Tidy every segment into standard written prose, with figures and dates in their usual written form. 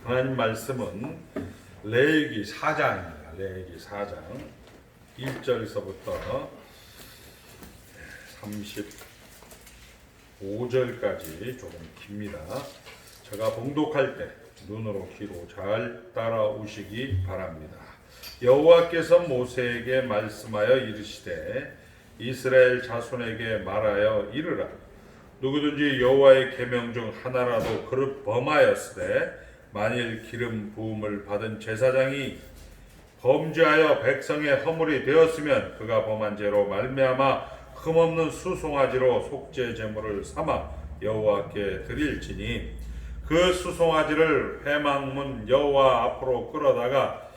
하나님 말씀은 레위기 4장입니다. 레위기 4장 1절서부터 35절까지 조금 깁니다. 제가 봉독할 때 눈으로 귀로 잘 따라오시기 바랍니다. 여호와께서 모세에게 말씀하여 이르시되 이스라엘 자손에게 말하여 이르라. 누구든지 여호와의 계명 중 하나라도 그릇 범하였으되 만일 기름 부음을 받은 제사장이 범죄하여 백성의 허물이 되었으면 그가 범한 죄로 말미암아 흠없는 수송아지로 속죄 제물을 삼아 여호와께 드릴지니 그 수송아지를 회막문 여호와 앞으로 끌어다가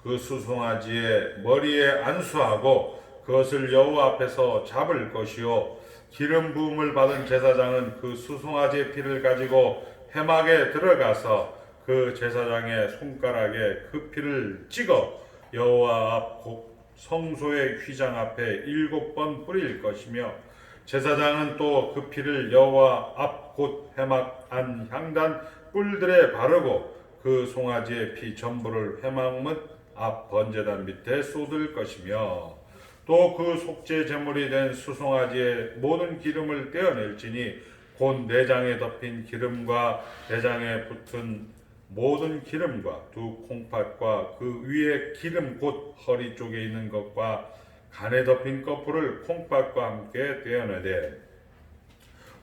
그 수송아지의 머리에 안수하고 그것을 여호와 앞에서 잡을 것이요 기름 부음을 받은 제사장은 그 수송아지의 피를 가지고 회막에 들어가서 그 제사장의 손가락에 그 피를 찍어 여호와 앞 성소의 휘장 앞에 7번 뿌릴 것이며 제사장은 또 그 피를 여호와 앞 곧 회막 안 향단 뿔들에 바르고 그 송아지의 피 전부를 회막문 앞 번제단 밑에 쏟을 것이며 또 그 속죄 제물이 된 수송아지의 모든 기름을 떼어낼지니 곧 내장에 덮인 기름과 내장에 붙은 모든 기름과 두 콩팥과 그 위에 기름 곧 허리 쪽에 있는 것과 간에 덮인 거풀을 콩팥과 함께 떼어내되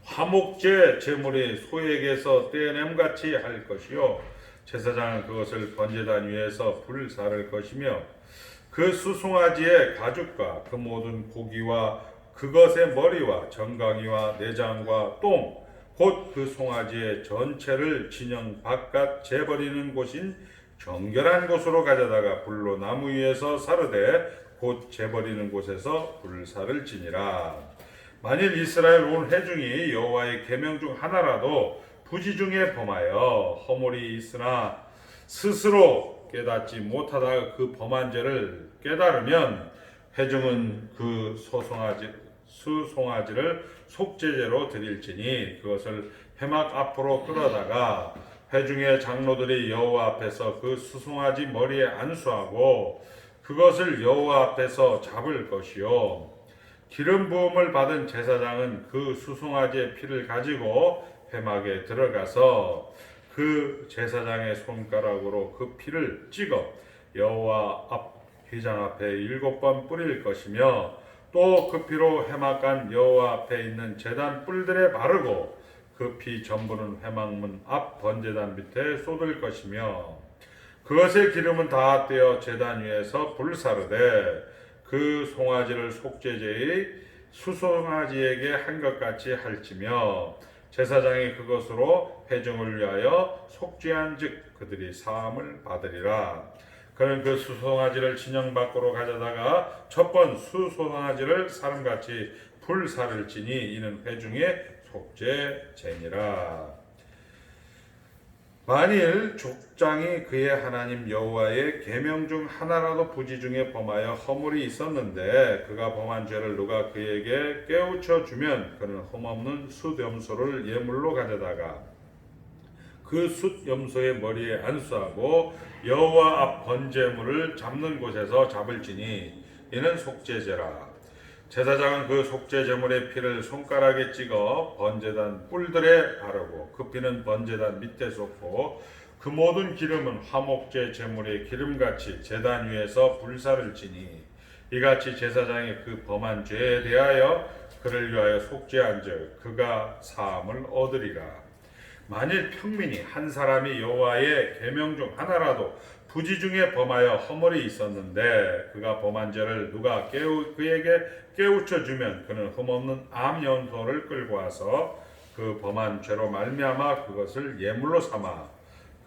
화목제 제물이 소에게서 떼어냄같이 할 것이요 제사장은 그것을 번제단 위에서 불사를 것이며 그 수송아지의 가죽과 그 모든 고기와 그것의 머리와 정강이와 내장과 똥 곧 그 송아지의 전체를 진영 바깥 재버리는 곳인 정결한 곳으로 가져다가 불로 나무 위에서 사르되 곧 재버리는 곳에서 불사를 지니라. 만일 이스라엘 온 회중이 여호와의 계명 중 하나라도 부지 중에 범하여 허물이 있으나 스스로 깨닫지 못하다가 그 범한 죄를 깨달으면 회중은 그 수송아지를 속죄제로 드릴지니 그것을 회막 앞으로 끌어다가 회중의 장로들이 여호와 앞에서 그 수송아지 머리에 안수하고 그것을 여호와 앞에서 잡을 것이요 기름 부음을 받은 제사장은 그 수송아지의 피를 가지고 회막에 들어가서 그 제사장의 손가락으로 그 피를 찍어 여호와 앞 휘장 앞에 7번 뿌릴 것이며 또 그 피로 회막 안 여호와 앞에 있는 제단 뿔들에 바르고 그 피 전부는 회막문 앞 번제단 밑에 쏟을 것이며 그것의 기름은 다 떼어 제단 위에서 불사르되 그 송아지를 속죄제의 수송아지에게 한 것 같이 할지며 제사장이 그것으로 회중을 위하여 속죄한즉 그들이 사함을 받으리라. 그는 그 수송아지를 진영 밖으로 가져다가 첫 번 수송아지를 사람같이 불사를지니 이는 회중의 속죄제니라. 만일 족장이 그의 하나님 여호와의 계명 중 하나라도 부지 중에 범하여 허물이 있었는데 그가 범한 죄를 누가 그에게 깨우쳐 주면 그는 흠없는 숫염소를 예물로 가져다가 그 숫염소의 머리에 안수하고 여호와 앞 번제물을 잡는 곳에서 잡을지니 이는 속죄제라. 제사장은 그 속죄 제물의 피를 손가락에 찍어 번제단 뿔들에 바르고 그 피는 번제단 밑에 쏟고 그 모든 기름은 화목제 제물의 기름같이 제단 위에서 불사를 지니 이같이 제사장이 그 범한 죄에 대하여 그를 위하여 속죄한즉 그가 사함을 얻으리라. 만일 평민이 한 사람이 여호와의 계명 중 하나라도 부지 중에 범하여 허물이 있었는데 그가 범한 죄를 누가 그에게 깨우쳐 주면 그는 흠없는 암 염소를 끌고 와서 그 범한 죄로 말미암아 그것을 예물로 삼아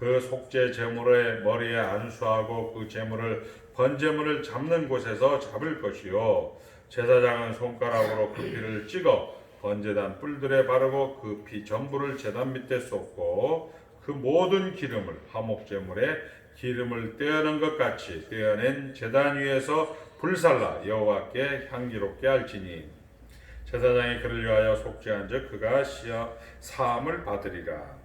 그 속죄 제물의 머리에 안수하고 그 제물을 번제물을 잡는 곳에서 잡을 것이요 제사장은 손가락으로 그 피를 찍어 번제단 뿔들에 바르고 그 피 전부를 제단 밑에 쏟고 그 모든 기름을 화목제물에 기름을 떼어낸 것 같이 떼어낸 제단 위에서 불살라 여호와께 향기롭게 할지니 제사장이 그를 위하여 속죄한즉 그가 사함을 받으리라.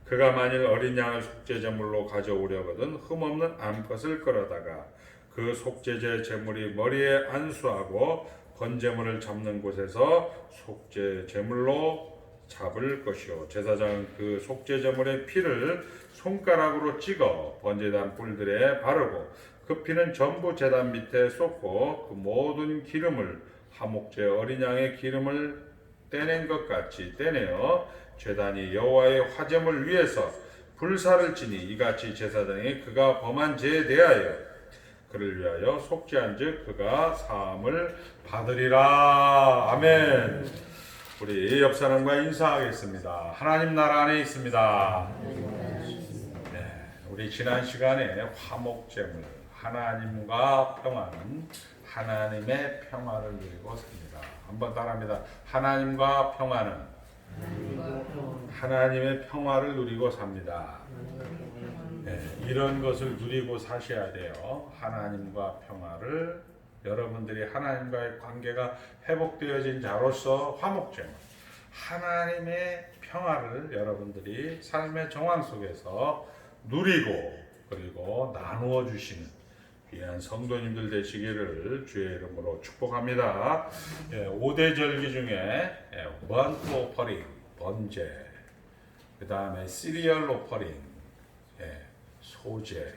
그가 만일 어린 양을 속죄제물로 가져오려거든 흠없는 암컷을 끌어다가 그 속죄제 제물이 머리에 안수하고 번제물을 잡는 곳에서 속죄제물로 잡을 것이요 제사장은 그 속죄제물의 피를 손가락으로 찍어 번제단 뿔들에 바르고 그 피는 전부 제단 밑에 쏟고 그 모든 기름을 화목제 어린 양의 기름을 떼낸 것 같이 떼내어 제단이 여호와의 화제물 위에서 불사를 지니 이같이 제사장이 그가 범한 죄에 대하여 그를 위하여 속죄한즉 그가 사함을 받으리라. 아멘. 우리 옆 사람과 인사하겠습니다. 하나님 나라 안에 있습니다. 네, 우리 지난 시간에 화목제물 하나님과 평화는 하나님의 평화를 누리고 삽니다. 한번 따라합니다. 하나님과 평화는 하나님의 평화를 누리고 삽니다. 네, 이런 것을 누리고 사셔야 돼요. 하나님과 평화를 여러분들이 하나님과의 관계가 회복되어진 자로서 화목제물 하나님의 평화를 여러분들이 삶의 정황 속에서 누리고 그리고 나누어 주시는 귀한 성도님들 되시기를 주의 이름으로 축복합니다. 5대 절기 중에 번트 오퍼링 번제, 그 다음에 시리얼 오퍼링 소제,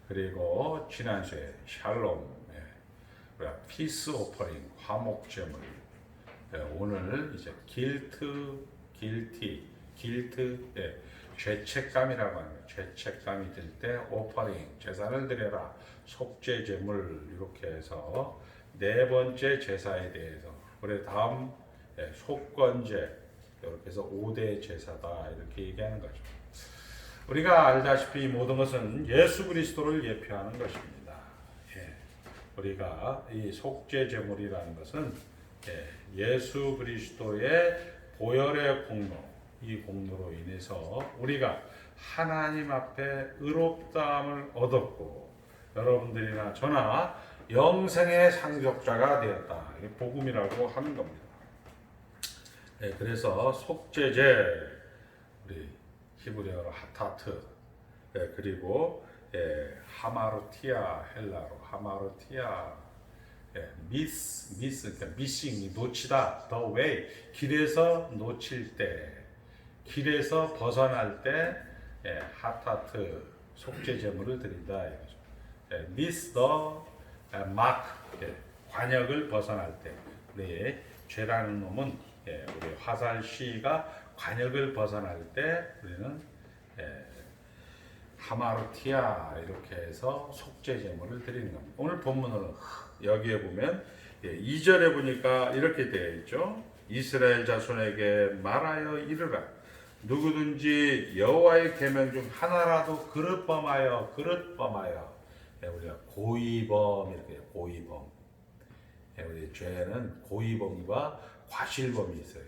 그리고 지난주에 샬롬 피스 오퍼링 화목제물, 오늘 이제 길티 죄책감이라고 하는 거예요. 죄책감이 들 때 오퍼링 제사를 드려라 속죄제물 이렇게 해서 네 번째 제사에 대해서 그래 다음 속건제 이렇게 해서 5대 제사다 이렇게 얘기하는 거죠. 우리가 알다시피 이 모든 것은 예수 그리스도를 예표하는 것입니다. 우리가 이 속죄제물이라는 것은 예수 그리스도의 보혈의 공로, 이 공로로 인해서 우리가 하나님 앞에 의롭다함을 얻었고 여러분들이나 저나 영생의 상속자가 되었다. 이게 복음이라고 하는 겁니다. 그래서 속죄제, 우리 히브리어로 하타트, 그리고 하마르티아 헬라로 하마르티아 그러니까 미싱 놓치다 the way 길에서 놓칠 때 길에서 벗어날 때 하타트 속죄제물을 드린다 이거죠. miss the mark 관역을 벗어날 때 우리 죄라는 놈은 우리 화살시가 관역을 벗어날 때 우리는 하마르티아 이렇게 해서 속죄제물을 드리는 겁니다. 오늘 본문은 여기에 보면 2절에 보니까 이렇게 되어 있죠. 이스라엘 자손에게 말하여 이르라 누구든지 여호와의 계명 중 하나라도 그릇 범하여 우리가 고의범 이렇게 고의범 우리 죄는 고의범과 과실범이 있어요.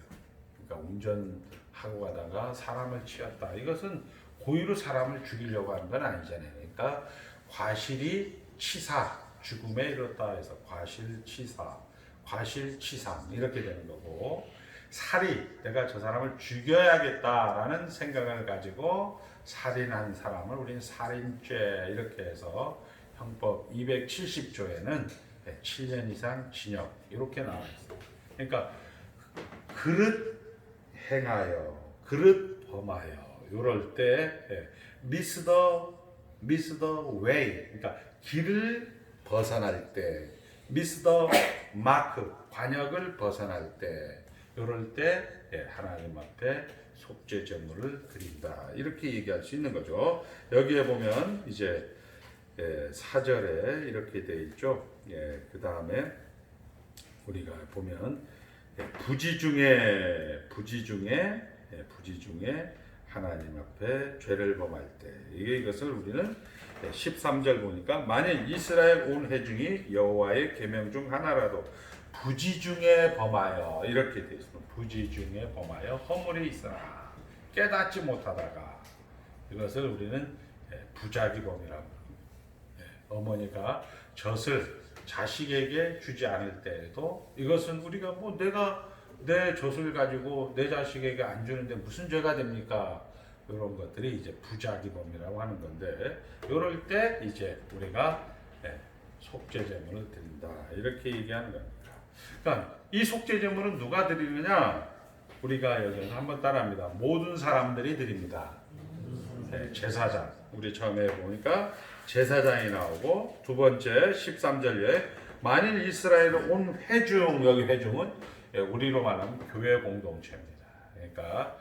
그러니까 운전하고 가다가 사람을 치었다. 이것은 고의로 사람을 죽이려고 하는 건 아니잖아요. 그러니까 과실이 치사, 죽음에 이르렀다 해서 과실치사, 과실치상 이렇게 되는 거고 살이 내가 저 사람을 죽여야겠다라는 생각을 가지고 살인한 사람을 우리는 살인죄 이렇게 해서 형법 270조에는 7년 이상 징역 이렇게 나와 있어요. 그러니까 그릇 행하여, 그릇 범하여 이럴 때 miss the way, 그러니까 길을 벗어날 때, miss the mark, 관역을 벗어날 때, 이럴 때 하나님 앞에 속죄제물을 드린다 이렇게 얘기할 수 있는 거죠. 여기에 보면 이제 4절에 이렇게 돼 있죠. 그 다음에 우리가 보면 부지 중에 하나님 앞에 죄를 범할 때 이것을 우리는 13절 보니까 만일 이스라엘 온 회중이 여호와의 계명 중 하나라도 부지 중에 범하여 이렇게 되어 있습니다. 부지 중에 범하여 허물이 있으나 깨닫지 못하다가 이것을 우리는 부작위범이라고 합니다. 어머니가 젖을 자식에게 주지 않을 때에도 이것은 우리가 내가 내 젖을 가지고 내 자식에게 안 주는데 무슨 죄가 됩니까? 이런 것들이 이제 부자기범이라고 하는 건데, 이럴 때 이제 우리가 속죄제물을 드린다 이렇게 얘기하는 겁니다. 그러니까 이 속죄제물은 누가 드리느냐? 우리가 여기서 한번 따라합니다. 모든 사람들이 드립니다. 제사장. 우리 처음에 보니까 제사장이 나오고, 두 번째 13절에 만일 이스라엘의 온 회중, 여기 회중은 우리로 말하면 교회 공동체입니다. 그러니까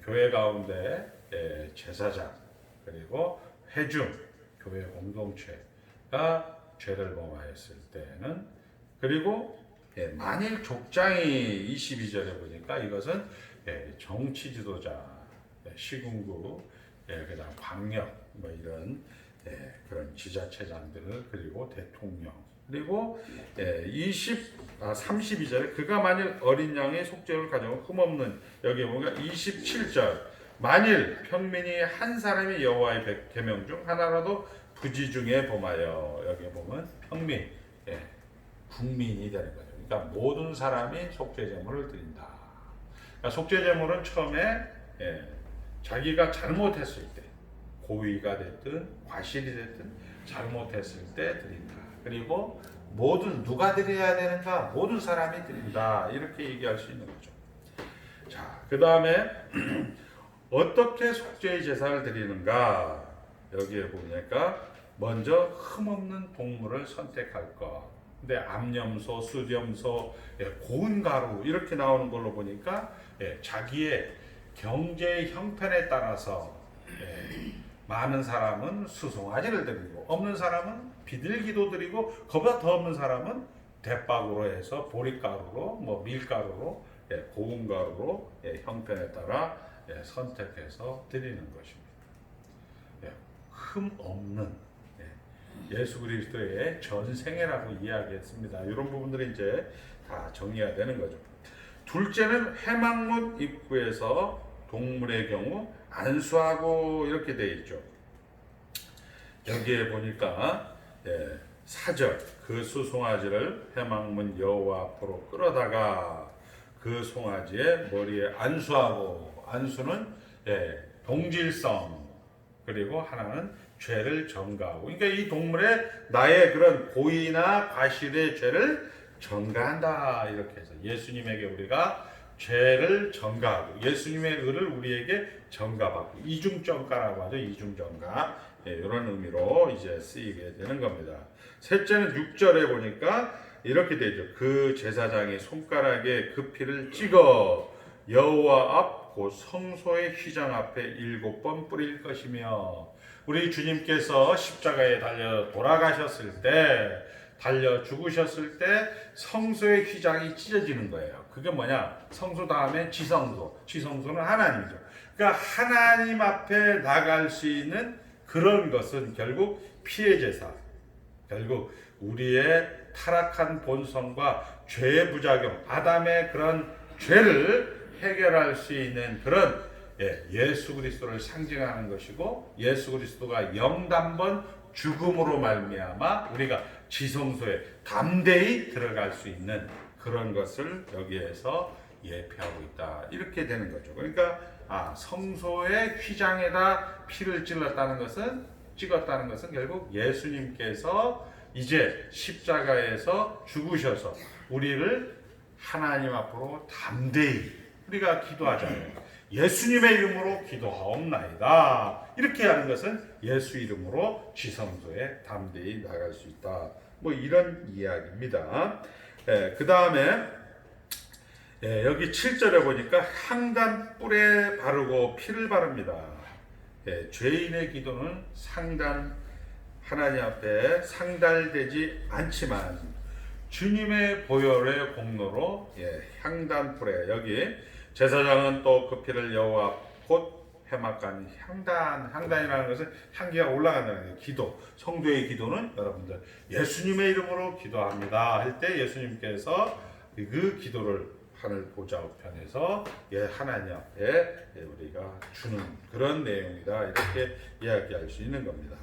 교회 가운데 제사장 그리고 회중, 교회 공동체가 죄를 범하였을 때는, 그리고 만일 족장이 22절에 보니까 이것은 정치 지도자, 시군구, 그다음 광역 뭐 이런 그런 지자체장들, 그리고 대통령, 그리고 32절에 그가 만일 어린 양의 속죄를 가져온 흠없는, 여기 보면 27절 만일 평민이 한 사람이 여호와의 계명 중 하나라도 부지 중에 범하여, 여기 보면 평민, 국민이 되는 거죠. 그러니까 모든 사람이 속죄제물을 드린다. 그러니까 속죄제물은 처음에 자기가 잘못했을 때, 고의가 됐든 과실이 됐든 잘못했을 때 드린다. 그리고 모든, 누가 드려야 되는가? 모든 사람이 드린다. 이렇게 얘기할 수 있는 거죠. 자, 그 다음에 어떻게 속죄의 제사를 드리는가? 여기에 보니까 먼저 흠없는 동물을 선택할 것. 근데 암염소, 수염소, 고운 가루 이렇게 나오는 걸로 보니까 자기의 경제 형편에 따라서 많은 사람은 수송아지를 드리고, 없는 사람은 비둘기도 드리고, 그보다 더 없는 사람은 대박으로 해서 보리가루로, 뭐 밀가루로, 고운 가루로 형편에 따라 선택해서 드리는 것입니다. 흠 없는 예수 그리스도의 전생애라고 이야기했습니다. 이런 부분들이 이제 다 정리해야 되는 거죠. 둘째는 회막문 입구에서 동물의 경우 안수하고 이렇게 되어 있죠. 여기에 보니까 4절 그 수송아지를 회막문 여호와 앞으로 끌어다가 그 송아지의 머리에 안수하고, 안수는 동질성, 그리고 하나는 죄를 전가하고, 그러니까 이 동물의 나의 그런 고의나 과실의 죄를 전가한다 이렇게 해서 예수님에게 우리가 죄를 전가하고, 예수님의 의를 우리에게 전가받고, 이중전가라고 하죠. 이중전가, 이런 의미로 이제 쓰이게 되는 겁니다. 셋째는 6절에 보니까 이렇게 되죠. 그 제사장이 손가락에 그 피를 찍어 여호와 앞 곧 성소의 휘장 앞에 7번 뿌릴 것이며, 우리 주님께서 십자가에 달려 돌아가셨을 때, 달려 죽으셨을 때 성소의 휘장이 찢어지는 거예요. 그게 뭐냐? 성소 다음에 지성소. 지성소는 하나님이죠. 그러니까 하나님 앞에 나갈 수 있는 그런 것은 결국 피의 제사. 결국 우리의 타락한 본성과 죄의 부작용, 아담의 그런 죄를 해결할 수 있는 그런 예수 그리스도를 상징하는 것이고, 예수 그리스도가 영단번 죽음으로 말미암아 우리가 지성소에 담대히 들어갈 수 있는 그런 것을 여기에서 예표하고 있다. 이렇게 되는 거죠. 그러니까 성소의 휘장에다 피를 찍었다는 것은 결국 예수님께서 이제 십자가에서 죽으셔서 우리를 하나님 앞으로 담대히 우리가 기도하잖아요. 예수님의 이름으로 기도하옵나이다. 이렇게 하는 것은 예수 이름으로 지성소에 담대히 나갈 수 있다. 뭐 이런 이야기입니다. 그 다음에 여기 7절에 보니까 향단 뿔에 바르고 피를 바릅니다. 죄인의 기도는 하나님 앞에 상달되지 않지만 주님의 보혈의 공로로 향단 뿔에, 여기 제사장은 또 그 피를 여호와 곧 회막간 향단이라는 것은 향기가 올라간다는 거예요. 기도, 성도의 기도는 여러분들 예수님의 이름으로 기도합니다 할 때 예수님께서 그 기도를 하늘 보좌 우편에서 하나님 앞에 우리가 주는 그런 내용이다, 이렇게 이야기할 수 있는 겁니다.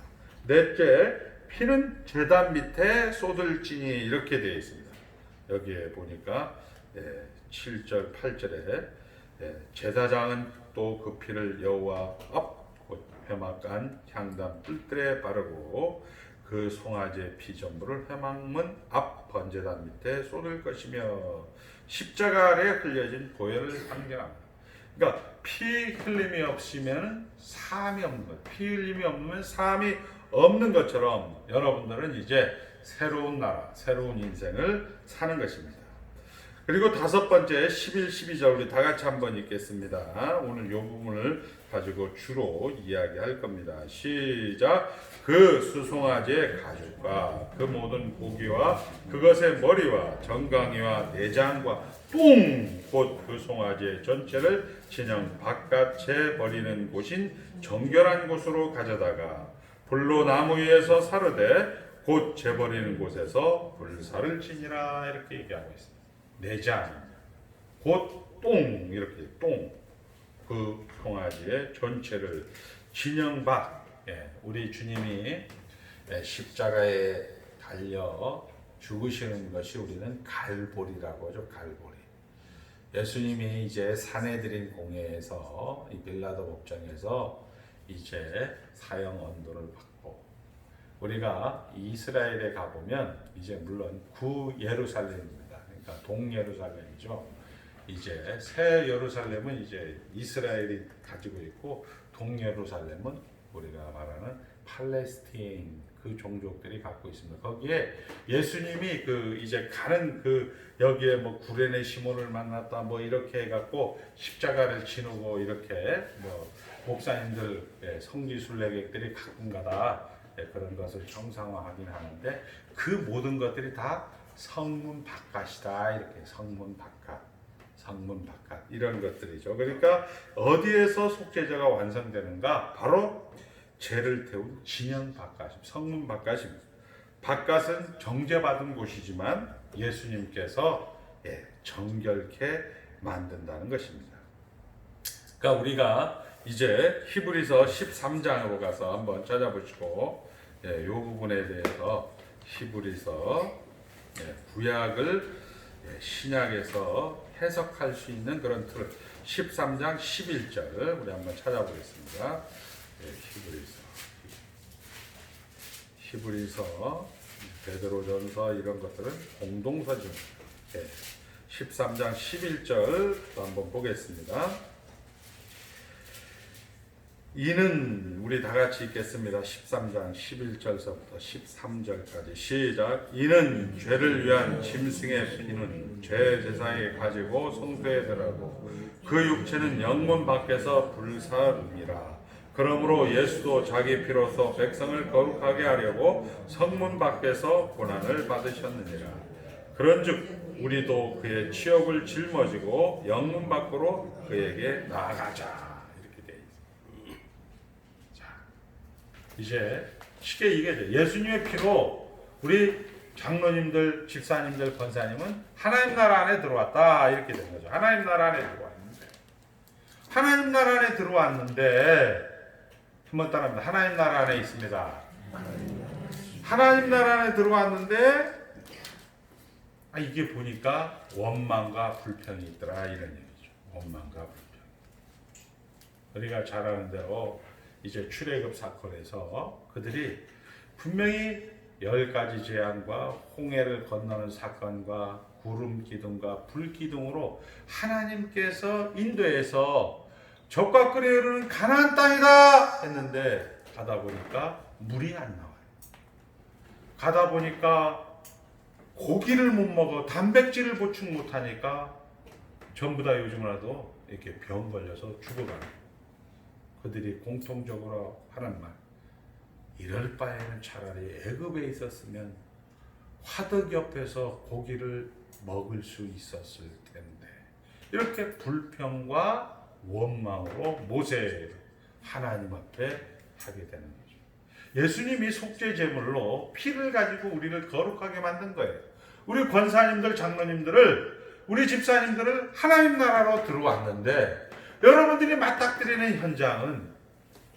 넷째, 피는 제단 밑에 쏟을지니 이렇게 되어 있습니다. 여기에 보니까 7절 8절에 제사장은 또 그 피를 여호와 앞 곧 회막간 향단 뿔들에 바르고 그 송아지의 피전부를 회막문 앞 번제단 밑에 쏟을 것이며 십자가 아래 흘려진 보혈을 상징합니다. 그러니까 피 흘림이 없으면 사함이 없는 것, 피 흘림이 없으면 사함이 없는 것처럼 여러분들은 이제 새로운 나라, 새로운 인생을 사는 것입니다. 그리고 다섯 번째 11, 12절 우리 다 같이 한번 읽겠습니다. 오늘 이 부분을 가지고 주로 이야기할 겁니다. 시작. 그 수송아지의 가죽과 그 모든 고기와 그것의 머리와 정강이와 내장과 똥 곧 그 송아지의 전체를 진영 바깥에 버리는 곳인 정결한 곳으로 가져다가 불로 나무 위에서 사르되 곧 재버리는 곳에서 불사를 지니라 이렇게 얘기하고 있습니다. 내장, 곧 똥 이렇게 똥, 그 송아지의 전체를 진영박. 우리 주님이 십자가에 달려 죽으시는 것이 우리는 갈보리라고 하죠. 갈보리. 예수님이 이제 산헤드린 공회에서 이 빌라도 법정에서 이제 사형 언도를 받고 우리가 이스라엘에 가보면 이제 물론 구 예루살렘입니다. 그러니까 동예루살렘이죠. 이제 새 예루살렘은 이제 이스라엘이 가지고 있고 동예루살렘은 우리가 말하는 팔레스타인 그 종족들이 갖고 있습니다. 거기에 예수님이 그 이제 가는 그 여기에 뭐 구레네 시몬을 만났다 뭐 이렇게 해갖고 십자가를 지누고 이렇게 뭐 목사님들 성지순례객들이 가끔가다 그런 것을 정상화하긴 하는데 그 모든 것들이 다 성문 바깥이다 이렇게 성문 바깥 이런 것들이죠. 그러니까 어디에서 속죄제가 완성되는가? 바로 죄를 태운 진영 바깥, 성문 바깥입니다. 바깥은 정죄받은 곳이지만 예수님께서 정결케 만든다는 것입니다. 그러니까 우리가 이제 히브리서 13장으로 가서 한번 찾아보시고 이 부분에 대해서 히브리서 구약을 신약에서 해석할 수 있는 그런 틀 13장 11절 우리 한번 찾아보겠습니다. 히브리서 베드로전서 이런 것들은 공동서입니다. 13장 11절 한번 보겠습니다. 이는 우리 다 같이 읽겠습니다. 13장 11절서부터 13절까지 시작. 이는 죄를 위한 짐승의 피는 죄 제사에 가지고 성소에 들어가고 그 육체는 영문 밖에서 불사름이라. 그러므로 예수도 자기 피로서 백성을 거룩하게 하려고 성문 밖에서 고난을 받으셨느니라. 그런즉 우리도 그의 치욕을 짊어지고 영문 밖으로 그에게 나아가자. 이제 쉽게 얘기하죠. 예수님의 피로 우리 장로님들, 집사님들, 권사님은 하나님 나라 안에 들어왔다 이렇게 된 거죠. 하나님 나라 안에 들어왔는데 한번 따라합니다. 하나님 나라 안에 있습니다. 하나님 나라 안에 들어왔는데 이게 보니까 원망과 불평이 있더라 이런 얘기죠. 원망과 불평. 우리가 잘 아는 대로 이제 출애굽 사건에서 그들이 분명히 10가지 재앙과 홍해를 건너는 사건과 구름 기둥과 불 기둥으로 하나님께서 인도해서 적과 끓에 흐르는 가나안 땅이다 했는데 가다 보니까 물이 안 나와요. 가다 보니까 고기를 못 먹어 단백질을 보충 못하니까 전부 다 요즘이라도 이렇게 병 걸려서 죽어가는 그들이 공통적으로 하는 말, 이럴 바에는 차라리 애굽에 있었으면 화덕 옆에서 고기를 먹을 수 있었을 텐데 이렇게 불평과 원망으로 모세 하나님 앞에 하게 되는 거죠. 예수님이 속죄 제물로 피를 가지고 우리를 거룩하게 만든 거예요. 우리 권사님들, 장로님들을, 우리 집사님들을 하나님 나라로 들어왔는데 여러분들이 맞닥뜨리는 현장은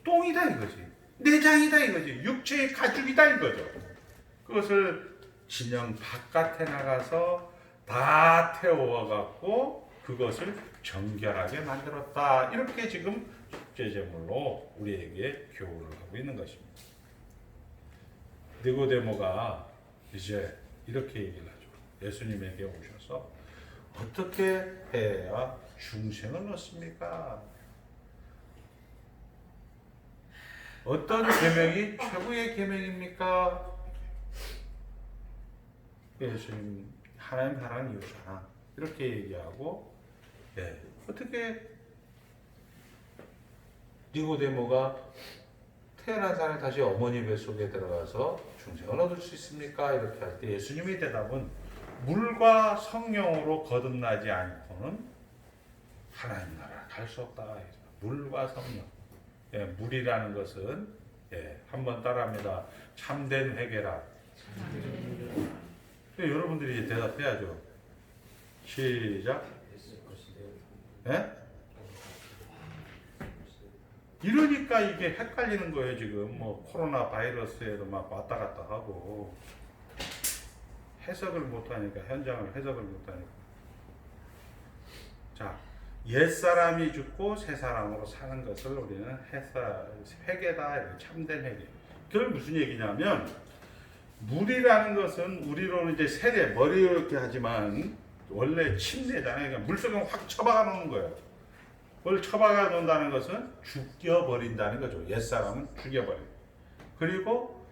똥이다 이거지. 내장이다 이거지. 육체의 가죽이다 이거죠. 그것을 진영 바깥에 나가서 다 태워와 갖고 그것을 정결하게 만들었다. 이렇게 지금 속죄제물로 우리에게 교훈을 하고 있는 것입니다. 니고데모가 이제 이렇게 얘기를 하죠. 예수님에게 오셔서 어떻게 해야 중생을 얻습니까? 어떤 계명이 최고의 계명입니까? 예수님 하나님 사랑하는 이웃 사랑 이렇게 얘기하고 어떻게 니고데모가 태어난 사람이 다시 어머니 뱃속에 들어가서 중생을 얻을 수 있습니까? 이렇게 할 때 예수님의 대답은 물과 성령으로 거듭나지 않고는 하나님 나라를 갈 수 없다. 물과 성령. 물이라는 것은 한번 따라합니다. 참된 회개라. 여러분들이 대답해야죠. 시작. 이러니까 이게 헷갈리는 거예요. 지금 뭐 코로나 바이러스에도 막 왔다 갔다 하고 해석을 못하니까 현장을 해석을 못하니까 자 옛사람이 죽고 새사람으로 사는 것을 우리는 회개다. 참된 회개. 그게 무슨 얘기냐면 물이라는 것은 우리로는 이제 세례 머리 이렇게 하지만 원래 침례잖아요. 그러니까 물속에 확 쳐박아 놓는 거예요. 그걸 쳐박아 놓는다는 것은 죽여버린다는 거죠. 옛사람은 죽여버려요. 그리고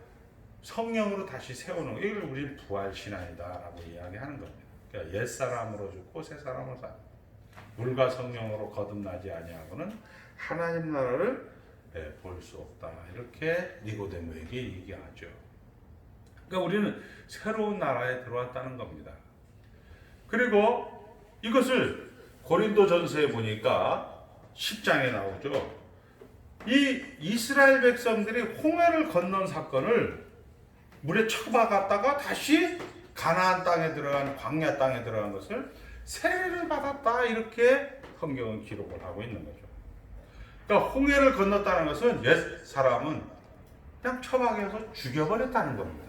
성령으로 다시 세우는 거. 이걸 우리는 부활신앙이다라고 이야기하는 겁니다. 그러니까 옛사람으로 죽고 새사람으로 사는 물과 성령으로 거듭나지 아니하고는 하나님 나라를 볼 수 없다. 이렇게 니고데모에게 얘기하죠. 그러니까 우리는 새로운 나라에 들어왔다는 겁니다. 그리고 이것을 고린도전서에 보니까 10장에 나오죠. 이 이스라엘 백성들이 홍해를 건넌 사건을 물에 쳐박았다가 다시 가나안 땅에 들어간 광야 땅에 들어간 것을 세례를 받았다. 이렇게 성경은 기록을 하고 있는 거죠. 그러니까 홍해를 건넜다는 것은 옛 사람은 그냥 처박여서 죽여버렸다는 겁니다.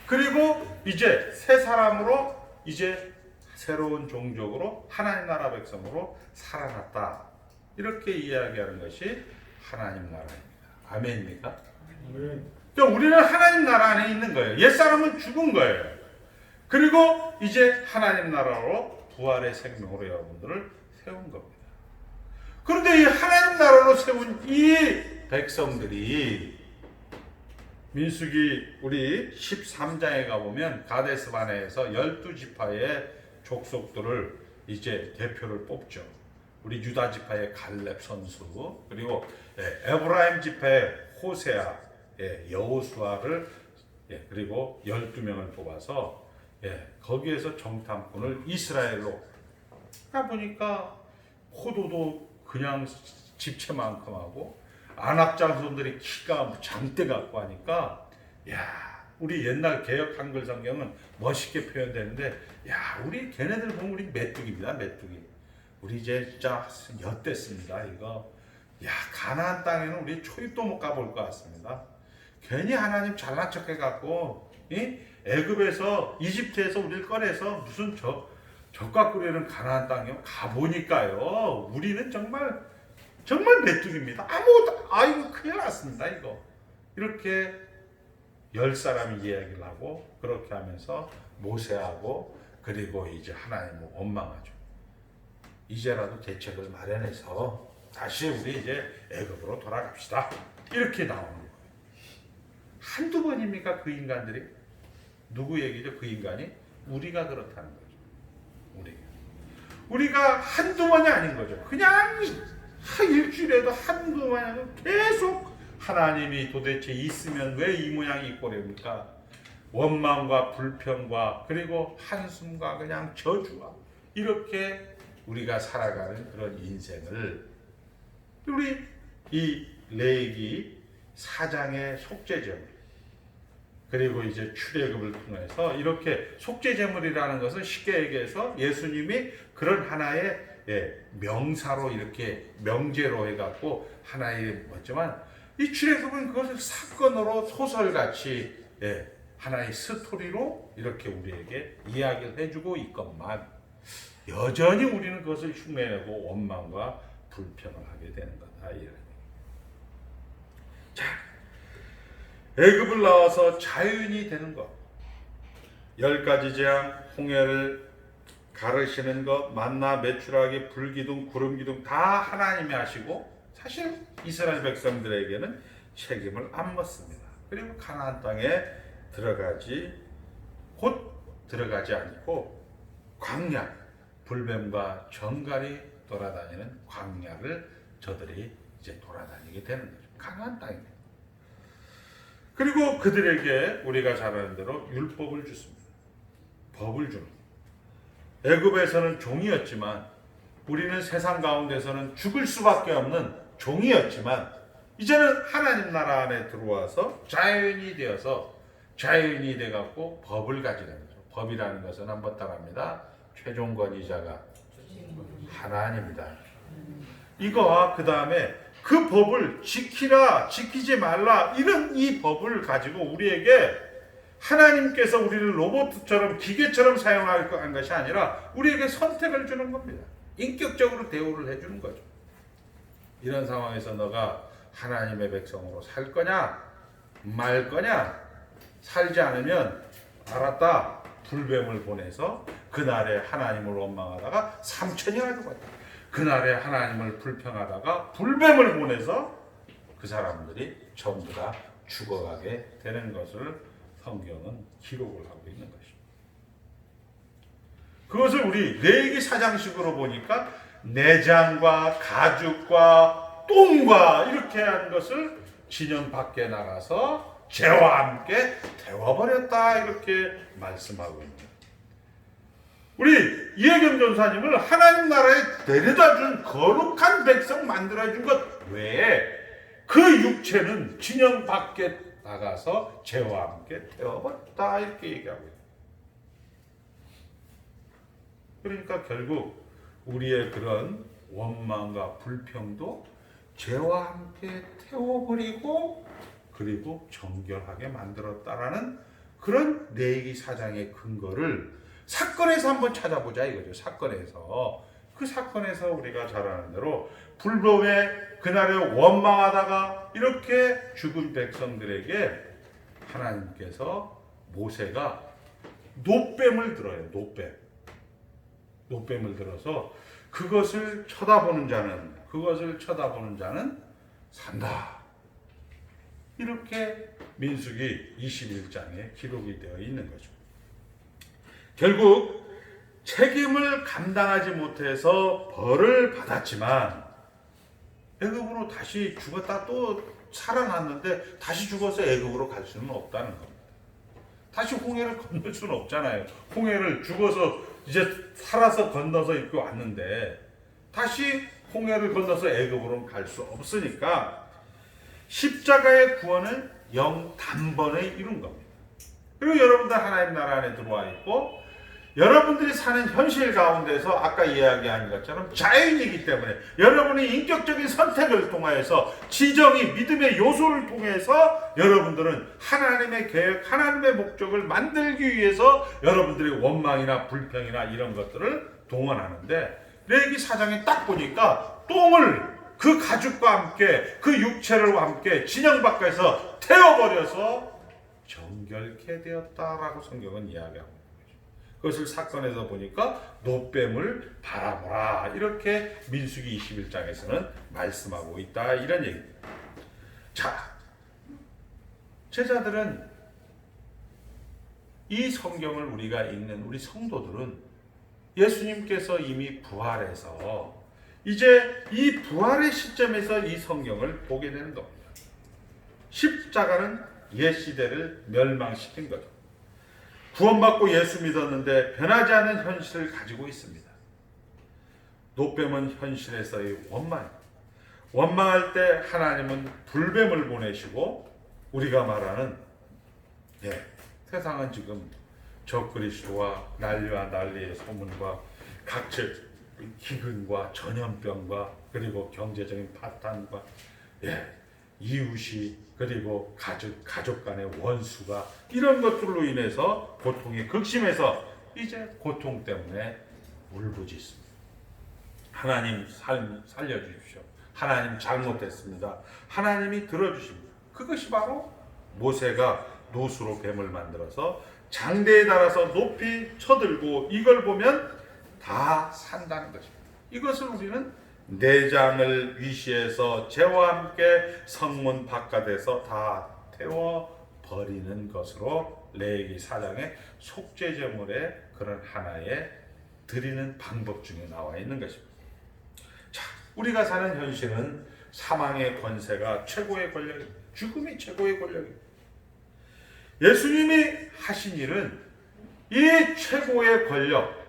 그리고 이제 새 사람으로 이제 새로운 종족으로 하나님 나라 백성으로 살아났다. 이렇게 이야기하는 것이 하나님 나라입니다. 아멘입니까? 그러니까 우리는 하나님 나라 안에 있는 거예요. 옛사람은 죽은 거예요. 그리고 이제 하나님 나라로 부활의 생명으로 여러분들을 세운 겁니다. 그런데 이 하나님 나라로 세운 이 백성들이 민수기 우리 13장에 가보면 가데스 바네에서 12지파의 족속들을 이제 대표를 뽑죠. 우리 유다 지파의 갈렙 선수, 그리고 에브라임 지파의 호세아, 여호수아를 그리고 12명을 뽑아서 거기에서 정탐꾼을 이스라엘로 보니까 포도도 그냥 집채만큼 하고 안압 장손들이 키가 장대 같고 하니까 우리 옛날 개역 한글 성경은 멋있게 표현되는데 우리 걔네들 보면 우리 메뚜기입니다. 메뚜기. 우리 이제 진짜 엿됐습니다. 이거 가나안 땅에는 우리 초입도 못 가볼 것 같습니다. 괜히 하나님 잘난 척 해갖고 애굽에서 이집트에서 우리를 꺼내서 무슨 젓가 끓이는 가나안 땅에 가보니까요. 우리는 정말 메뚜기입니다. 아무것도 이거 큰일 났습니다. 이거 이렇게 10사람이 이야기를 하고 그렇게 하면서 모세하고 그리고 이제 하나님을 원망하죠. 이제라도 대책을 마련해서 다시 우리 이제 애굽으로 돌아갑시다. 이렇게 나오는 거예요. 한두 번입니까? 그 인간들이? 누구 얘기죠? 그 인간이? 우리가 그렇다는 거죠. 우리가 한두 번이 아닌 거죠. 그냥 일주일에도 한두 번이 아니고 계속 하나님이 도대체 있으면 왜 이 모양이 이 꼴입니까? 원망과 불평과 그리고 한숨과 그냥 저주와 이렇게 우리가 살아가는 그런 인생을 우리 이 레위기 4장의 속죄제물 그리고 이제 출애굽을 통해서 이렇게 속죄제물이라는 것은 쉽게 얘기해서 예수님이 그런 하나의 명사로 이렇게 명제로 해갖고 하나의 뭐지만 이 출애굽은 그것을 사건으로 소설같이 하나의 스토리로 이렇게 우리에게 이야기를 해주고 있건만 여전히 우리는 그것을 흉내내고 원망과 불평을 하게 되는 거다. 자, 애굽을 나와서 자유인이 되는 것, 10가지 재앙, 홍해를 가르시는 것, 만나, 메추라기, 불기둥, 구름기둥 다 하나님이 하시고 사실 이스라엘 백성들에게는 책임을 안 묻습니다. 그리고 가나안 땅에 곧 들어가지 않고 광야, 불뱀과 정갈이 돌아다니는 광야를 저들이 이제 돌아다니게 되는 거죠. 가나안 땅입니다. 그리고 그들에게 우리가 잘 아는 대로 율법을 주습니다. 법을 주는 거예요. 애굽에서는 종이었지만 우리는 세상 가운데서는 죽을 수밖에 없는 종이었지만 이제는 하나님 나라 안에 들어와서 자유인이 되어서 자유인이 돼갖고 법을 가지는 거죠. 법이라는 것은 한번 따라합니다. 최종 권위자가 하나님이다. 이거와 그 다음에 그 법을 지키라, 지키지 말라 이런 이 법을 가지고 우리에게 하나님께서 우리를 로봇처럼 기계처럼 사용할 것이 아니라 우리에게 선택을 주는 겁니다. 인격적으로 대우를 해주는 거죠. 이런 상황에서 너가 하나님의 백성으로 살 거냐 말 거냐, 살지 않으면 알았다, 불뱀을 보내서 그날에 하나님을 원망하다가 3천이나 죽었다. 그날에 하나님을 불평하다가 불뱀을 보내서 그 사람들이 전부 다 죽어가게 되는 것을 성경은 기록을 하고 있는 것입니다. 그것을 우리 레위기 4장식으로 보니까 내장과 가죽과 똥과 이렇게 한 것을 진영 밖에 나가서 죄와 함께 태워버렸다 이렇게 말씀하고 있는 거예요. 우리 이혜경 전사님을 하나님 나라에 데려다준 거룩한 백성 만들어준 것 외에 그 육체는 진영 밖에 나가서 죄와 함께 태워버렸다 이렇게 얘기하고 있어요. 그러니까 결국 우리의 그런 원망과 불평도 죄와 함께 태워버리고 그리고 정결하게 만들었다라는 그런 레위기 4장의 근거를 사건에서 한번 찾아보자 이거죠. 사건에서 그 사건에서 우리가 잘 아는 대로 불뱀의 그날에 원망하다가 이렇게 죽은 백성들에게 하나님께서 모세가 노뱀을 들어요. 노뱀을 들어서 그것을 쳐다보는 자는 산다. 이렇게 민수기 21장에 기록이 되어 있는 거죠. 결국 책임을 감당하지 못해서 벌을 받았지만 애굽으로 다시 죽었다 또 살아났는데 다시 죽어서 애굽으로 갈 수는 없다는 겁니다. 다시 홍해를 건널 수는 없잖아요. 홍해를 죽어서 이제 살아서 건너서 이렇게 왔는데 다시 홍해를 건너서 애굽으로는 갈 수 없으니까 십자가의 구원을 단번에 이룬 겁니다. 그리고 여러분들 하나님 나라 안에 들어와 있고 여러분들이 사는 현실 가운데서 아까 이야기한 것처럼 자연이기 때문에 여러분의 인격적인 선택을 통하여서 지정이 믿음의 요소를 통해서 여러분들은 하나님의 계획, 하나님의 목적을 만들기 위해서 여러분들의 원망이나 불평이나 이런 것들을 동원하는데 레위기 4장에 딱 보니까 똥을 그 가죽과 함께 그 육체를 함께 진영 밖에서 태워버려서 정결케 되었다라고 성경은 이야기하고 있는 거죠. 그것을 사건에서 보니까 노뱀을 바라보라 이렇게 민수기 21장에서는 말씀하고 있다 이런 얘기입니다. 자, 제자들은 이 성경을 우리가 읽는 우리 성도들은 예수님께서 이미 부활해서 이제 이 부활의 시점에서 이 성경을 보게 되는 겁니다. 십자가는 옛 시대를 멸망시킨 거죠. 구원받고 예수 믿었는데 변하지 않은 현실을 가지고 있습니다. 노뱀은 현실에서의 원망할 때 하나님은 불뱀을 보내시고 우리가 말하는 세상은 지금 적그리스도와 난리와 난리의 소문과 각질 기근과 전염병과 그리고 경제적인 파탄과 이웃이 그리고 가족 간의 원수가 이런 것들로 인해서 고통이 극심해서 이제 고통 때문에 울부짖습니다. 하나님 살려주십시오. 하나님 잘못했습니다. 하나님이 들어주십니다. 그것이 바로 모세가 노수로 뱀을 만들어서 장대에 달아서 높이 쳐들고 이걸 보면 다 산다는 것입니다. 이것을 우리는 내장을 위시해서 재와 함께 성문 바깥에서 다 태워 버리는 것으로 레위기 4장의 속죄제물의 그런 하나의 드리는 방법 중에 나와 있는 것입니다. 자, 우리가 사는 현실은 사망의 권세가 최고의 권력입니다. 죽음이 최고의 권력입니다. 예수님이 하신 일은 이 최고의 권력,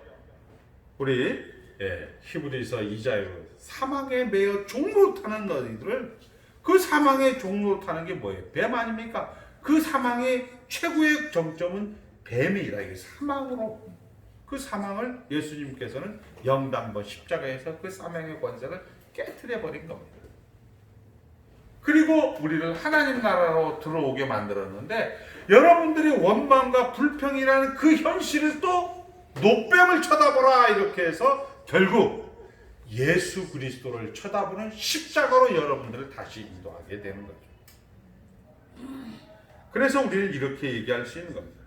우리 히브리서 2장에 사망에 매여 종로 타는 너희들을, 그 사망의 종로 타는 게 뭐예요? 뱀 아닙니까? 그 사망의 최고의 정점은 뱀이다. 이게 사망으로, 그 사망을 예수님께서는 영단번 십자가에서 그 사망의 권세를 깨트려 버린 겁니다. 그리고 우리를 하나님 나라로 들어오게 만들었는데, 여러분들이 원망과 불평이라는 그 현실을 또 노뱀을 쳐다보라 이렇게 해서 결국 예수 그리스도를 쳐다보는 십자가로 여러분들을 다시 인도하게 되는 거죠. 그래서 우리는 이렇게 얘기할 수 있는 겁니다.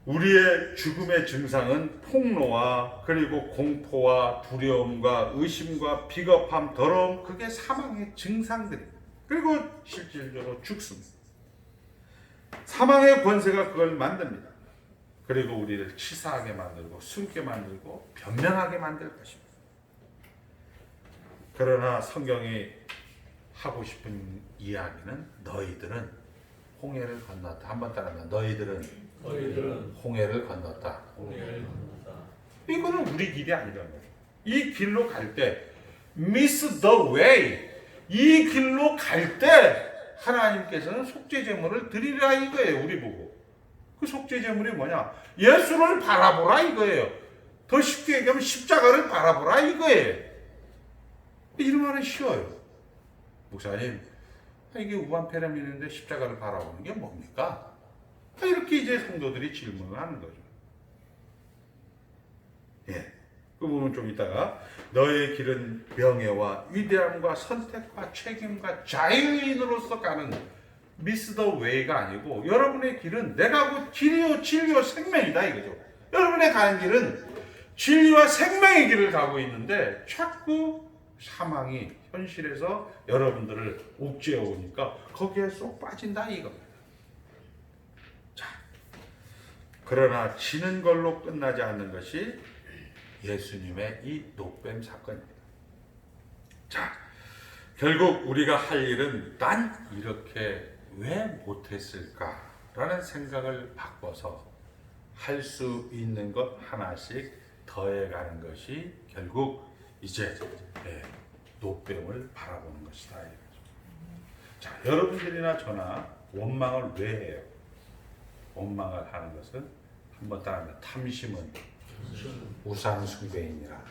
우리의 죽음의 증상은 폭로와 그리고 공포와 두려움과 의심과 비겁함, 더러움, 그게 사망의 증상들입니다. 그리고 실질적으로 죽습니다. 사망의 권세가 그걸 만듭니다. 그리고 우리를 치사하게 만들고 숨게 만들고 변명하게 만들 것입니다. 그러나 성경이 하고 싶은 이야기는 너희들은 홍해를 건넜다. 한번 따라하면 너희들은 홍해를 건넜다. 이거는 우리 길이 아니라는 거예요. 이 길로 갈 때 miss the way, 이 길로 갈 때 하나님께서는 속죄제물을 드리라 이거예요. 우리 보고. 그 속죄제물이 뭐냐? 예수를 바라보라 이거예요. 더 쉽게 얘기하면 십자가를 바라보라 이거예요. 이런 말은 쉬워요. 목사님, 이게 우한폐렴이는데 십자가를 바라보는 게 뭡니까? 이렇게 이제 성도들이 질문을 하는 거죠. 그 부분 좀 이따가 너의 길은 명예와 위대함과 선택과 책임과 자유인으로서 가는 미스 더 웨이가 아니고, 여러분의 길은 내가 곧 길이요 진리요 생명이다 이거죠. 여러분의 가는 길은 진리와 생명의 길을 가고 있는데 자꾸 사망이 현실에서 여러분들을 옥죄어 오니까 거기에 쏙 빠진다 이겁니다. 자, 그러나 지는 걸로 끝나지 않는 것이 예수님의 이 노뱀 사건입니다. 자, 결국 우리가 할 일은 난 이렇게 왜 못했을까라는 생각을 바꿔서 할 수 있는 것 하나씩 더해가는 것이 결국 이제 노뱀을 바라보는 것이다. 자, 여러분들이나 저나 원망을 왜 해요? 원망을 하는 것은 한번 따라하면 탐심은 우상 숭배이니라.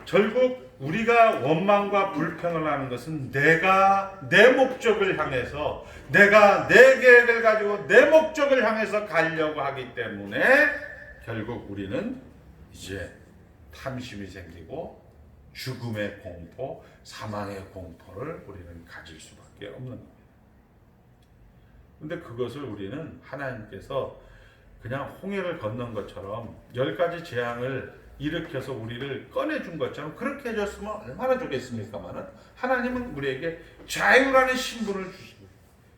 결국 우리가 원망과 불평을 하는 것은 내가 내 목적을 향해서, 내가 내 계획을 가지고 내 목적을 향해서 가려고 하기 때문에 결국 우리는 이제 탐심이 생기고 죽음의 공포, 사망의 공포를 우리는 가질 수밖에 없는 겁니다. 근데 그것을 우리는 하나님께서 그냥 홍해를 건넌 것처럼 10가지 재앙을 일으켜서 우리를 꺼내준 것처럼 그렇게 해줬으면 얼마나 좋겠습니까만은, 하나님은 우리에게 자유라는 신분을 주시고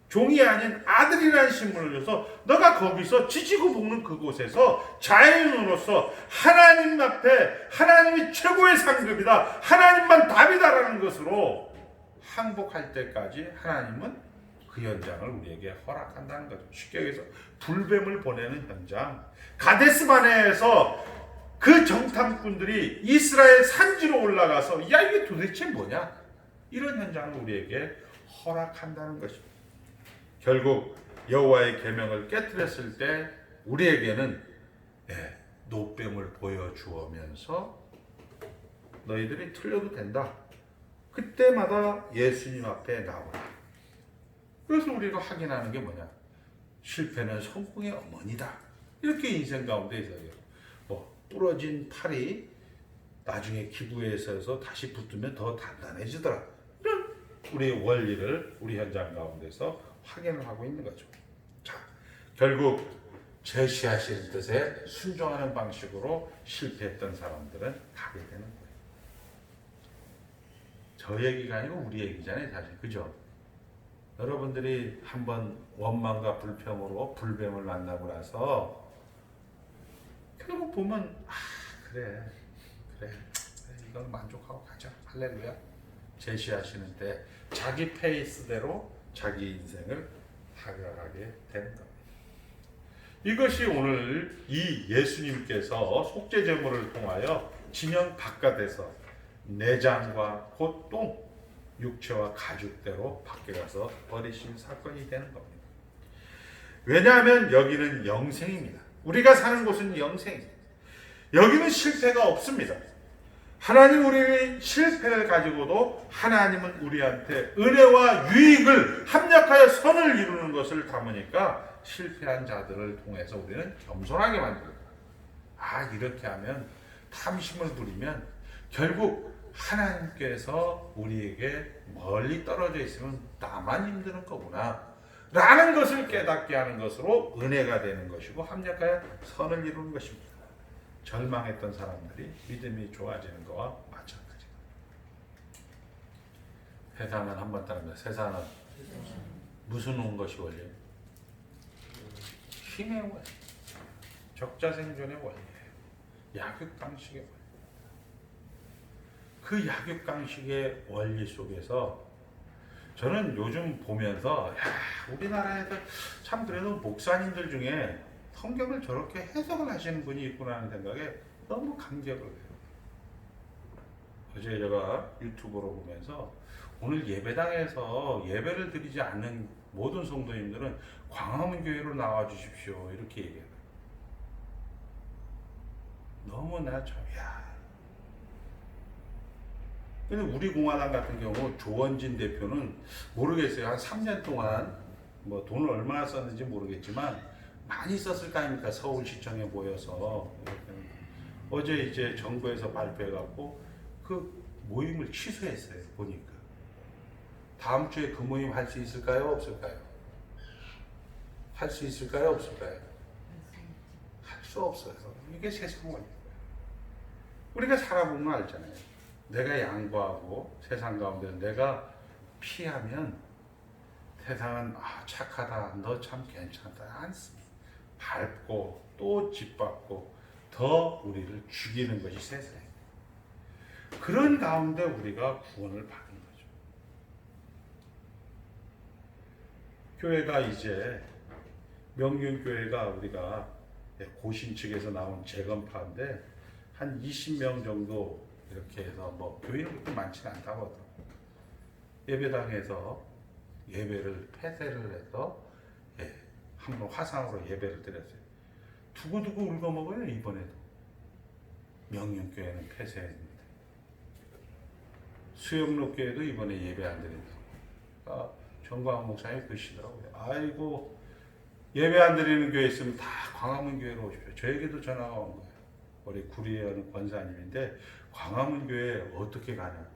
종이 아닌 아들이라는 신분을 줘서 너가 거기서 지지고 볶는 그곳에서 자유인으로서 하나님 앞에 하나님이 최고의 상급이다, 하나님만 답이다라는 것으로 항복할 때까지 하나님은 그 현장을 우리에게 허락한다는 거죠. 쉽게 얘기해서 불뱀을 보내는 현장, 가데스바네에서 그 정탐꾼들이 이스라엘 산지로 올라가서 야 이게 도대체 뭐냐, 이런 현장을 우리에게 허락한다는 것입니다. 결국 여호와의 계명을 깨뜨렸을 때 우리에게는 노뱀을 보여주면서 너희들이 틀려도 된다, 그때마다 예수님 앞에 나오라. 그래서 우리가 확인하는 게 뭐냐? 실패는 성공의 어머니다. 이렇게 인생 가운데 있어요. 부러진 팔이 나중에 기부에서 다시 붙으면 더 단단해지더라. 이런 우리의 원리를 우리 현장 가운데서 확인을 하고 있는 거죠. 자, 결국 제시하신 뜻에 순종하는 방식으로 실패했던 사람들은 가게 되는 거예요. 저 얘기가 아니고 우리 얘기잖아요, 사실. 그죠? 여러분들이 한번 원망과 불평으로 불뱀을 만나고 나서 결국 보면 그래 이건 만족하고 가자, 할렐루야, 제시하시는 때 자기 페이스대로 자기 인생을 살아가게 되는 겁니다. 이것이 오늘 이 예수님께서 속죄제물을 통하여 진영 바깥에서 내장과 곧 똥, 육체와 가죽대로 밖에 가서 버리신 사건이 되는 겁니다. 왜냐하면 여기는 영생입니다. 우리가 사는 곳은 영생입니다. 여기는 실패가 없습니다. 하나님 우리의 실패를 가지고도 하나님은 우리한테 은혜와 유익을 합력하여 선을 이루는 것을 담으니까 실패한 자들을 통해서 우리는 겸손하게 만들고, 이렇게 하면 탐심을 부리면 결국 하나님께서 우리에게 멀리 떨어져 있으면 나만 힘드는 거구나 라는 것을 깨닫게 하는 것으로 은혜가 되는 것이고 합력하여 선을 이루는 것입니다. 절망했던 사람들이 믿음이 좋아지는 것과 마찬가지입니다. 세상은 한번 따릅니다. 세상은 무슨 온 것이 원리예요? 힘의 원리, 적자생존의 원리예요. 약육강식의 원리. 그 약육강식의 원리 속에서 저는 요즘 보면서 우리나라에서 참 그래도 목사님들 중에 성경을 저렇게 해석을 하시는 분이 있구나 하는 생각에 너무 감격을 해요. 어제 제가 유튜브로 보면서 오늘 예배당에서 예배를 드리지 않는 모든 성도님들은 광화문 교회로 나와 주십시오 이렇게 얘기해요. 너무나 근데 우리 공화당 같은 경우 조원진 대표는 모르겠어요. 한 3년 동안 뭐 돈을 얼마나 썼는지 모르겠지만 많이 썼을 거 아닙니까? 서울시청에 모여서. 어제 이제 정부에서 발표해갖고 그 모임을 취소했어요. 보니까. 다음 주에 그 모임 할 수 있을까요? 없을까요? 할 수 있을까요? 없을까요? 할 수 없어요. 이게 세상 원리예요. 우리가 살아보면 알잖아요. 내가 양보하고 세상 가운데 내가 피하면 세상은 착하다, 너 참 괜찮다 않습니다. 밟고 또 짓밟고 더 우리를 죽이는 것이 세상입니다. 그런 가운데 우리가 구원을 받는 거죠. 교회가 이제 명륜교회가 우리가 고신 측에서 나온 재건파인데 한 20명 정도 이렇게 해서 뭐 교인은 그렇게 많지는 않다고 하더라고요. 예배당에서 예배를 폐쇄를 해서 한번 화상으로 예배를 드렸어요. 두고두고 울고먹어요. 이번에도 명륜교회는 폐쇄했는데 수영로교회도 이번에 예배 안 드린다고 정광훈 목사님이 그러시더라고요. 아이고 예배 안 드리는 교회 있으면 다 광화문 교회로 오십시오. 저에게도 전화가 온 거예요. 우리 구리에 어느 권사님인데 광화문 교회에 어떻게 가냐.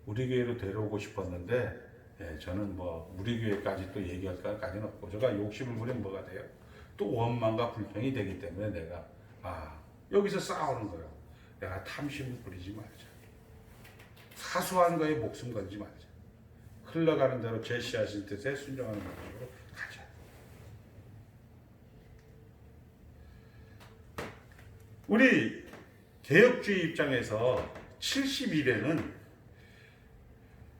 우리 교회로 데려오고 싶었는데 저는 뭐 우리 교회까지 또 얘기할 까지는 없고 제가 욕심을 부리면 뭐가 돼요? 또 원망과 불평이 되기 때문에 내가 여기서 싸우는 거예요. 내가 탐심을 부리지 말자. 사소한 거에 목숨 걸지 말자. 흘러가는 대로 제시하신 뜻에 순종하는 방식으로 가자. 우리 개혁주의 입장에서 70일에는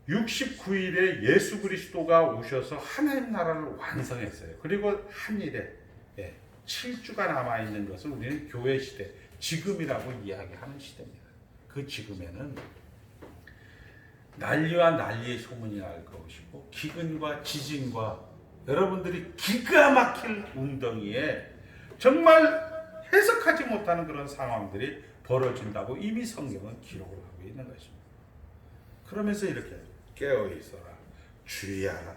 69일에 예수 그리스도가 오셔서 하나님 나라를 완성했어요. 그리고 한 일에 7주가 남아있는 것을 우리는 교회 시대, 지금이라고 이야기하는 시대입니다. 그 지금에는 난리와 난리의 소문이 날 것이고 기근과 지진과 여러분들이 기가 막힐 웅덩이에 정말 해석하지 못하는 그런 상황들이 벌어진다고 이미 성경은 기록을 하고 있는 것입니다. 그러면서 이렇게 깨어있어라, 주의하라.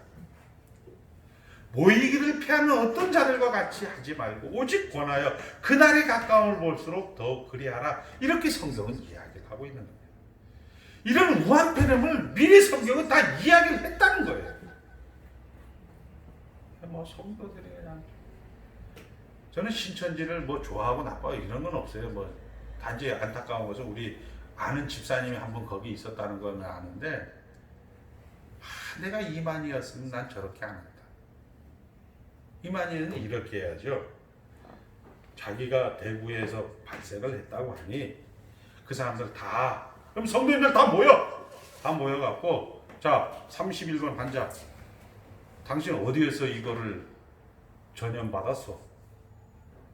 모이기를 피하는 어떤 자들과 같이 하지 말고 오직 권하여 그날의 가까움을 볼수록 더 그리하라. 이렇게 성경은 이야기를 하고 있는 거예요. 이런 우한폐렴을 미리 성경은 다 이야기를 했다는 거예요. 뭐 성도들이 그냥 저는 신천지를 뭐 좋아하고 나빠요 이런 건 없어요. 뭐 단지 안타까운 것은 우리 아는 집사님이 한번 거기 있었다는 건 아는데 내가 이만희였으면 난 저렇게 안 한다. 이만희는 이렇게 해야죠. 자기가 대구에서 발생을 했다고 하니 그 사람들 다 그럼 성도님들 다 모여갖고 자 31번 환자 당신 어디에서 이거를 전염받았어?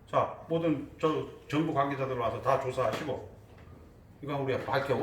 자 모든 저 정부 관계자들 와서 다 조사하시고 이거 우리가 밝혀